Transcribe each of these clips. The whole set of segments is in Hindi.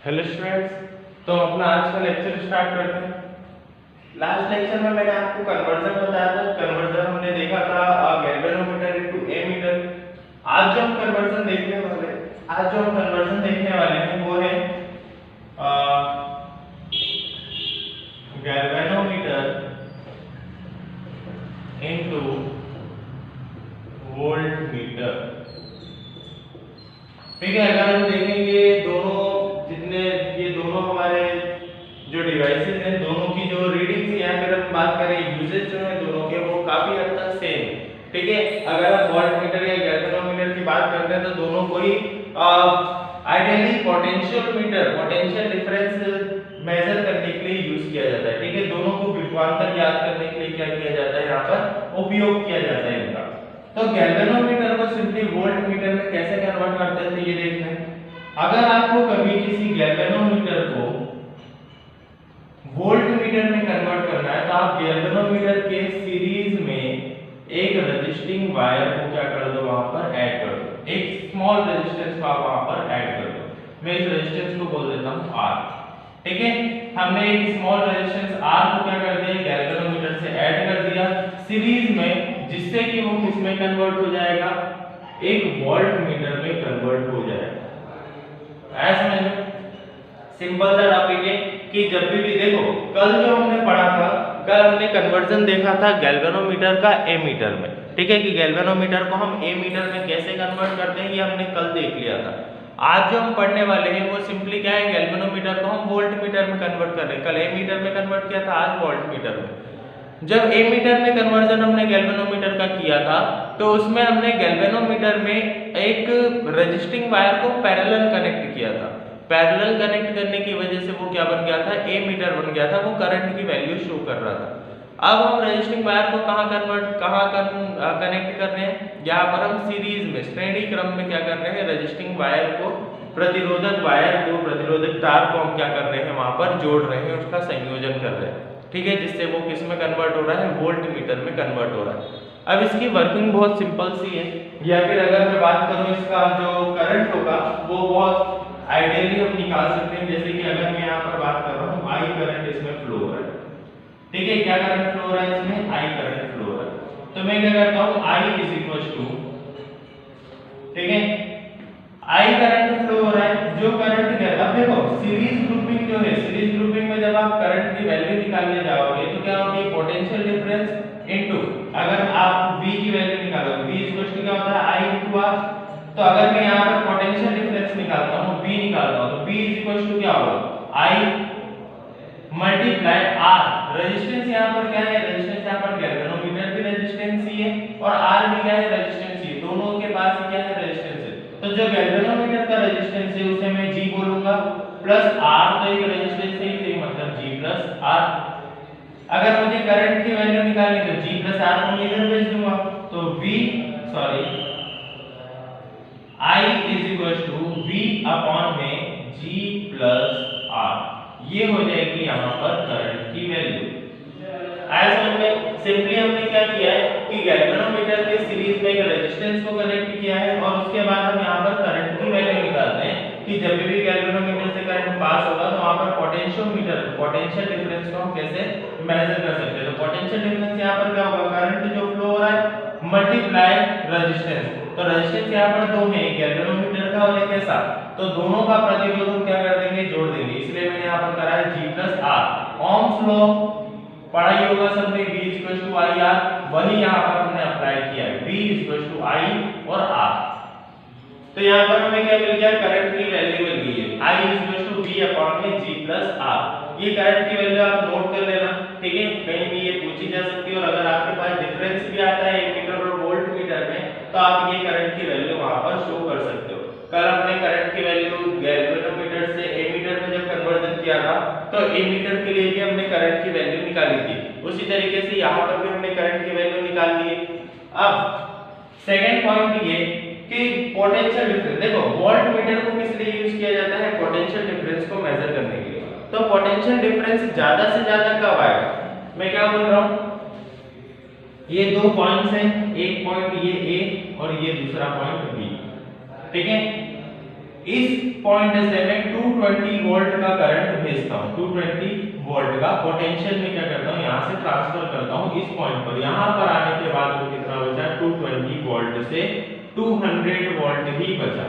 हेलो स्टूडेंट्स, तो अपना आज का लेक्चर स्टार्ट करते हैं। लास्ट लेक्चर में मैंने आपको कन्वर्जन बताया था। कन्वर्जन हमने देखा था गैल्वेनोमीटर इनटू एमीटर। आज जो हम कन्वर्जन देखने वाले हैं वो है गैल्वेनोमीटर इनटू वोल्टमीटर। ठीक है, अगर हम देखेंगे ये दोनों हमारे जो डिवाइसेस हैं, दोनों की जो रीडिंग्स या फिर हम बात करें यूजेज जो है दोनों के, वो काफी हद तक सेम। ठीक है, अगर हम वोल्टमीटर या गैल्वेनोमीटर की बात करते हैं तो दोनों को ही आइडियली पोटेंशियल डिफरेंस मेजर करने के लिए यूज किया जाता है। ठीक है, दोनों को विभवांतर ज्ञात करने के लिए क्या किया जाता है, यहाँ पर उपयोग किया जाता है इनका। तो गैल्वेनोमीटर को सिंपली वोल्टमीटर में कैसे कन्वर्ट करते हैं ये देखते हैं। अगर आपको कभी किसी गैल्वेनोमीटर को वोल्टमीटर में कन्वर्ट करना है तो आप गैल्वेनोमीटर के सीरीज में एक रेजिस्टिंग वायर को क्या कर दो, वहां पर ऐड कर दो। एक स्मॉल रेजिस्टेंस को आप वहां पर ऐड कर दो। मैं इस रेजिस्टेंस को बोल देता हूं R। ठीक है, हमने एक स्मॉल रेजिस्टेंस R को क्या कर दिया, गैल्वेनोमीटर से ऐड कर दिया सीरीज में, जिससे कि वो किस में कन्वर्ट हो जाएगा, एक वोल्टमीटर में कन्वर्ट हो जाएगा। ऐसा समझ में सिंपल सा टॉपिक है कि जब भी देखो, कल जो हमने पढ़ा था, कल हमने कन्वर्जन देखा था गैल्वेनोमीटर का एमीटर में। ठीक है, कि गैल्वेनोमीटर को हम एमीटर में कैसे कन्वर्ट करते हैं ये हमने कल देख लिया था। आज जो हम पढ़ने वाले हैं वो सिंपली क्या है, गैल्वेनोमीटर को हम वोल्टमीटर में कन्वर्ट कर रहे हैं। कल एमीटर में कन्वर्ट किया था, आज वोल्टमीटर में। जब एमीटर में कन्वर्जन हमने गैल्वेनोमीटर का किया था तो उसमें हमने गैल्वेनोमीटर में एक रेजिस्टिंग वायर को पैरेलल कनेक्ट किया था। पैरेलल कनेक्ट करने की वजह से वो क्या बन गया था, एमीटर बन गया था, वो करंट की वैल्यू शो कर रहा था। अब हम रेजिस्टिंग वायर को कहाँ कनेक्ट कर रहे हैं, यहाँ पर हम सीरीज में श्रेणी क्रम में क्या कर रहे हैं, रेजिस्टिंग वायर को प्रतिरोधक तार को हम क्या कर रहे हैं, वहां पर जोड़ रहे हैं, उसका संयोजन कर रहे हैं। ठीक है, जिससे वो किस में कन्वर्ट हो रहा है, वोल्टमीटर में कन्वर्ट हो रहा है। अब इसकी वर्किंग बहुत सिंपल सी है, या फिर अगर मैं बात करूं इसका जो करंट होगा वो बहुत आइडियली हम निकाल सकते हैं। जैसे कि अगर मैं यहाँ पर बात कर रहा हूँ, आई करंट इसमें फ्लो हो रहा है। ठीक है, क्या करंट फ्लो हो रहा है इसमें, आई करंट फ्लो हो रहा है। तो मैं क्या करता हूँ, आई इज इक्वल टू, ठीक है, आई करंट फ्लो हो रहा है, जो करंट है। अब देखो सीरीज ग्रुपिंग जो है, सीरीज ग्रुपिंग में जब आप करंट की वैल्यू निकालने जाओगे तो क्या होगी, पोटेंशियल डिफरेंस इनटू, अगर आप V की वैल्यू निकालोगे, V इक्वल टू क्या होता है, I इनटू R। तो अगर मैं यहाँ पर पोटेंशियल डिफरेंस निकालता हूँ, V निकालता हूँ, तो V इक्वल टू क्या होगा, I मल्टीप्लाई R। रेजिस्टेंस यहाँ पर क्या है, रेजिस्टेंस यहाँ पर गैल्वेनोमीटर भी रेजिस्टेंस ही है और R भी क्या है, रेजिस्टेंस ही है। दोनों के पास क्या है, रेजिस्टेंस है। तो जो गैल्वेनोमीटर का रेजिस्टेंस है उसे मैं G बोलूंगा, प्लस R तो एक रेजिस्टेंस है, तो मतलब G प्लस R। अगर मुझे करंट की वैल्यू निकालनी है तो G प्लस R को इधर भेज दूंगा, तो I is equal to V upon में G प्लस R। ये हो जाएगी यहाँ पर करंट की वैल्यू। ऐसा हमने सिंपली हमने क्या किया है कि गैल्वेनोमीटर के सीरीज में एक रेजिस्टेंस को कनेक्ट किया है और उसके बाद हम यहाँ पर करंट की वैल्यू निकालते हैं कि जब भी गैल्वेनोमीटर से करंट पास होगा तो वहाँ पर पोटेंशियल डिफरेंस को हम कैसे मेजर कर सकते हैं। तो पोटेंशियल डिफरेंस यहाँ पर क्या होगा, करंट जो फ्लो हो रहा है मल्टीप्लाई रेजिस्टेंस। तो रेजिस्टेंस यहाँ पर दो है, एक गैल्वेनोमीटर का और एक ऐसा, तो दोनों का प्रतिरोध हम क्या कर देंगे, जोड़ देंगे। इसलिए मैंने यहाँ पर करा है G plus R। Ohm's law पढ़ाई होगा सबने, V equal to I R, वही यहाँ पर हमने अप्लाई किया है, V इक्वल टू आई और R। तो यहाँ पर हमें क्या मिल गया, करंट की वैल्यू मिल गई है, I equal to V upon में G प्लस R। ये करंट की वैल्यू आप नोट कर लेना। ठीक है, कहीं भी ये पूछी जा सकती है और अगर आपके पास डिफरेंस भी आता है एमीटर और वोल्टमीटर में तो आप ये करंट की वैल्यू वहां पर शो कर सकते हो। कल हमने करंट की वैल्यू गैल्वेनोमीटर से एमीटर में जब कन्वर्जन किया था तो एमीटर के लिए भी हमने करंट की वैल्यू निकाली थी, उसी तरीके से यहाँ पर भी हमने करंट की वैल्यू निकाल ली है। अब सेकंड पॉइंट ये कि पोटेंशियल डिफरेंस, देखो वोल्टमीटर को किस लिए यूज किया जाता है, पोटेंशियल डिफरेंस को मेजर करने के लिए। तो पोटेंशियल डिफरेंस ज्यादा से ज्यादा कब आएगा, मैं क्या बोल रहा हूँ, ये दो पॉइंट्स हैं, एक पॉइंट ये A और ये दूसरा पॉइंट B। ठीक है, इस पॉइंट से मैं 220 वोल्ट का करंट भेजता हूं, 220 वोल्ट का पोटेंशियल में क्या करता हूं, यहां से ट्रांसफर करता हूं इस पॉइंट पर। यहां पर आने के बाद वो कितना बचा, 220 वोल्ट से 200 वोल्ट ही बचा।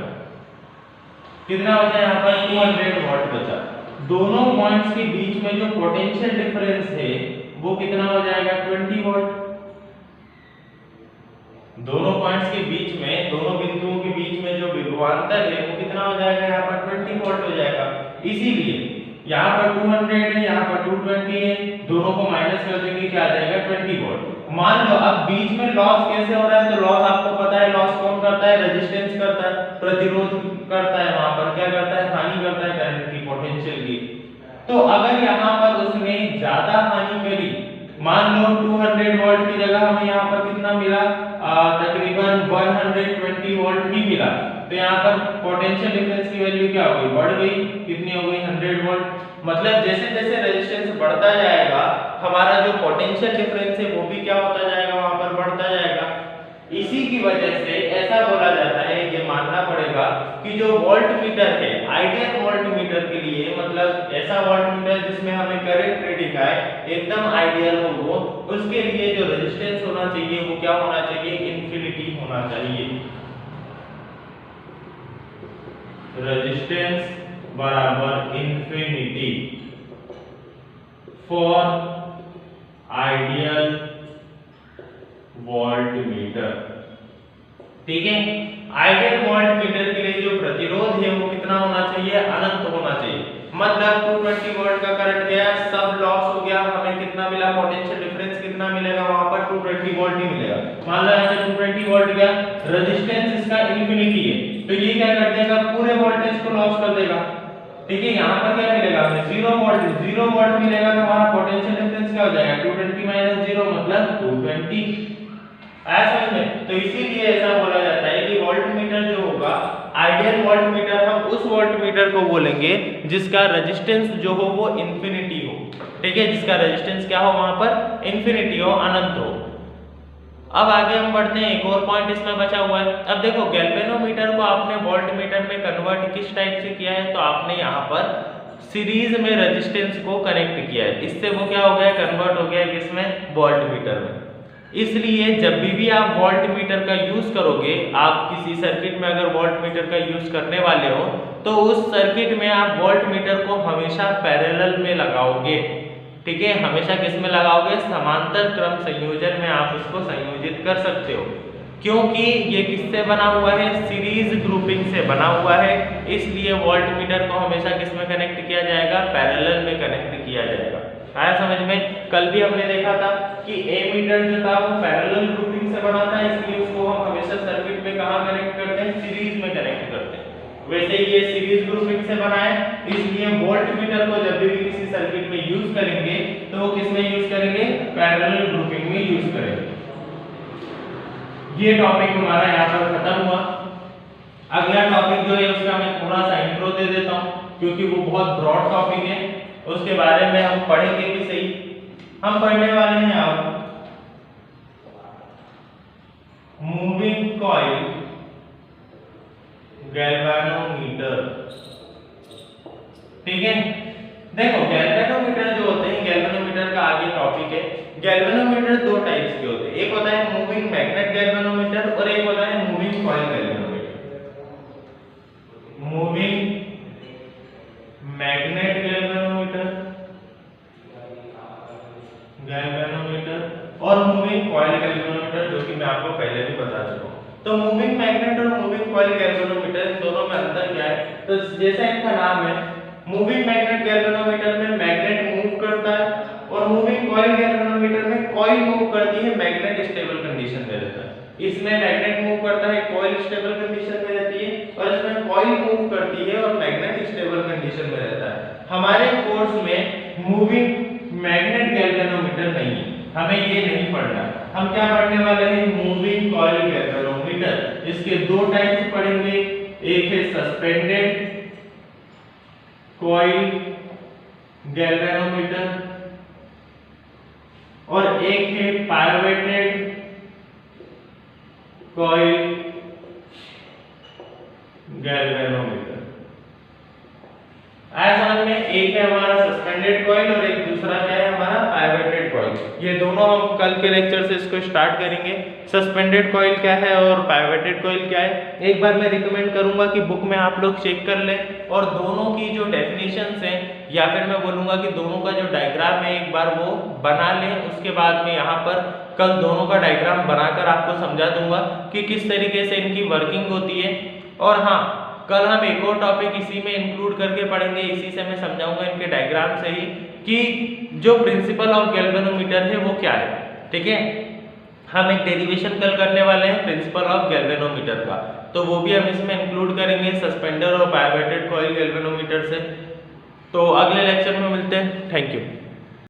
कितना बचा यहां पर, 200 वोल्ट बचा। दोनों पॉइंट्स के बीच में जो पोटेंशियल डिफरेंस है वो कितना हो जाएगा, 20 वोल्ट। दोनों पॉइंट्स के बीच में, दोनों बिंदुओं के बीच में जो विभवांतर है वो कितना हो जाएगा, यहाँ पर 20 वोल्ट हो जाएगा। इसीलिए यहाँ पर 200 है, यहाँ पर 220 है, दोनों को माइनस कर देंगे, क्या आ जाएगा, 20 वोल्ट। मान लो अब बीच में लॉस कैसे हो रहा है, तो लॉस आपको पता है, लॉस कौन करता है, रेजिस्टेंस करता है, प्रतिरोध करता है, वहां पर क्या करता है, हानि करता है करंट की, पोटेंशियल की। तो अगर यहाँ पर उसने ज्यादा हानि करी, मान लो 200 वोल्ट की जगह हमें यहाँ पर कितना मिला, तकरीबन 120 वोल्ट ही मिला, तो यहाँ पर पोटेंशियल डिफरेंस की वैल्यू क्या हो गई, बढ़ गई, कितनी हो गई, 100 वोल्ट। मतलब जैसे जैसे रेजिस्टेंस बढ़ता जाएगा हमारा जो पोटेंशियल डिफरेंस है वो भी क्या होता जाएगा, वहां पर बढ़ता जाएगा। इसी की वजह से ऐसा बोला जाता है, ये मानना पड़ेगा कि जो वोल्ट मीटर है, आइडियल वोल्ट मीटर के लिए, मतलब ऐसा वोल्ट मीटर जिसमें हमें करंट रीडिंग आए एकदम आइडियल हो वो, उसके लिए जो रेजिस्टेंस होना चाहिए वो क्या होना चाहिए, इन्फिनिटी होना चाहिए। रेजिस्टेंस बराबर infinity for ideal volt meter. ठीक है, आइडियल वोल्ट मीटर के लिए जो प्रतिरोध है वो कितना होना चाहिए, अनंत होना चाहिए। मतलब 220 वोल्ट का करंट गया, सब लॉस हो गया, हमें कितना मिला, पोटेंशियल डिफरेंस कितना मिलेगा, वहां पर 220 वोल्ट ही मिलेगा। मान लो यहाँ से 220 वोल्ट गया, रेजिस्टेंस इसका इन्फिनिटी है, तो ये क्या कर देगा, पूरे वोल्टेज को लॉस कर देगा। ठीक है, यहाँ पर क्या मिलेगा हमें, 0 वोल्ट मिलेगा, तो हमारा पोटेंशियल डिफरेंस क्या हो जाएगा, 220 - 0 मतलब 220। आया समझ में? तो इसीलिए ऐसा बोला जाता है कि वोल्ट मीटर जो होगा, आइडियल वोल्ट मीटर, हम उस वोल्ट मीटर को बोलेंगे जिसका रेजिस्टेंस जो हो वो इन्फिनिटी हो। ठीक है, जिसका रेजिस्टेंस क्या हो, वहां पर इन्फिनिटी हो, अनंत हो। अब आगे हम बढ़ते हैं, एक और पॉइंट इसमें बचा हुआ है। अब देखो, गैल्वेनोमीटर को आपने वोल्ट मीटर में कन्वर्ट किस टाइप से किया है, तो आपने यहाँ पर सीरीज में रेजिस्टेंस को कनेक्ट किया है, इससे वो क्या हो गया, कन्वर्ट हो गया किसमें, वोल्ट मीटर में। इसलिए जब भी आप वोल्ट मीटर का यूज करोगे, आप किसी सर्किट में अगर वोल्ट मीटर का यूज करने वाले हो, तो उस सर्किट में आप वोल्ट मीटर को हमेशा पैरेलल में लगाओगे। ठीक है, हमेशा किस में लगाओगे, समांतर क्रम संयोजन में आप इसको संयोजित कर सकते हो, क्योंकि ये किससे बना हुआ है, सीरीज ग्रुपिंग से बना हुआ है। इसलिए वोल्ट मीटर को हमेशा किस में कनेक्ट किया जाएगा, पैरेलल में कनेक्ट किया जाएगा। आया समझ में? कल भी हमने देखा था कि ए मीटर जो था वो पैरेलल ग्रुपिंग से बना था, इसलिए उसको हम हमेशा सर्किट में कहां कनेक्ट करते हैं, सीरीज में कनेक्ट करते हैं। वैसे ये सीरीज ग्रुपिंग से बना है, इसलिए वोल्ट मीटर को जब भी किसी सर्किट में यूज करेंगे तो वो किस में यूज करेंगे, पैरेलल ग्रुपिंग में यूज करेंगे। ये टॉपिक हमारा यहाँ पर खत्म हुआ। अगला टॉपिक जो है उसका मैं थोड़ा सा इंट्रो दे देता हूँ, क्योंकि वो बहुत ब्रॉड टॉपिक है, उसके बारे में हम पढ़ेंगे भी सही। हम पढ़ने वाले हैं अब मूविंग कॉइल गैल्वेनोमीटर। ठीक है, देखो गैल्वेनोमीटर जो होते हैं, गैल्वेनोमीटर का आगे टॉपिक है। गैल्वेनोमीटर दो टाइप्स के होते हैं, एक होता है मूविंग मैग्नेट गैल्वेनोमीटर और एक होता है moving coil galvanometer. Moving magnet galvanometer और मूविंग कॉइल गैल्वेनोमीटर, जो कि मैं आपको पहले भी बता चुका हूं। तो मूविंग मैग्नेट और मूविंग कॉइल गैल्वेनोमीटर, इन दोनों में अंतर क्या है, तो जैसा इनका नाम है, मूविंग मैग्नेट गैल्वेनोमीटर में मैग्नेट मूव करता है और मूविंग कॉइल गैल्वेनोमीटर में कॉइल मूव करती है, मैग्नेट स्टेबल कंडीशन में रहता है। इसमें मैग्नेट मूव करता है, कॉइल स्टेबल कंडीशन में रहती है, और इसमें कॉइल मूव करती है और मैग्नेट स्टेबल कंडीशन में रहता है। हमारे कोर्स में मूविंग मैग्नेट गैल्वेनोमीटर नहीं है, हमें ये नहीं पढ़ना। हम क्या पढ़ने वाले हैं, मूविंग कॉइल गैल्वेनोमीटर। इसके दो टाइप्स पढ़ेंगे, एक है सस्पेंडेड कॉइल गैल्वेनोमीटर और एक है पाइवटेड कॉइल गैल्वेनोमीटर। आसान में एक है हमारा सस्पेंडेड कॉइल और एक दूसरा क्या है हमारा पाइवटेड कॉइल। ये दोनों हम कल के लेक्चर से इसको स्टार्ट करेंगे। सस्पेंडेड कॉइल क्या है और पाइवटेड कॉइल क्या है, एक बार मैं रिकमेंड करूंगा कि बुक में आप लोग चेक कर लें और दोनों की जो डेफिनेशंस हैं या फिर मैं बोलूंगा कि दोनों का जो डायग्राम है एक बार वो बना लें। उसके बाद में यहाँ पर कल दोनों का डायग्राम बनाकर आपको समझा दूंगा कि किस तरीके से इनकी वर्किंग होती है। और हाँ, कल हम एक और टॉपिक इसी में इंक्लूड करके पढ़ेंगे, इसी से मैं समझाऊंगा इनके डायग्राम से ही कि जो प्रिंसिपल ऑफ गैल्वेनोमीटर है वो क्या है। ठीक है, हम एक डेरिवेशन कल करने वाले हैं प्रिंसिपल ऑफ गैल्वेनोमीटर का, तो वो भी हम इसमें इंक्लूड करेंगे सस्पेंडर और पाइवटेड कॉइल गैल्वेनोमीटर से। तो अगले लेक्चर में मिलते हैं। Thank you.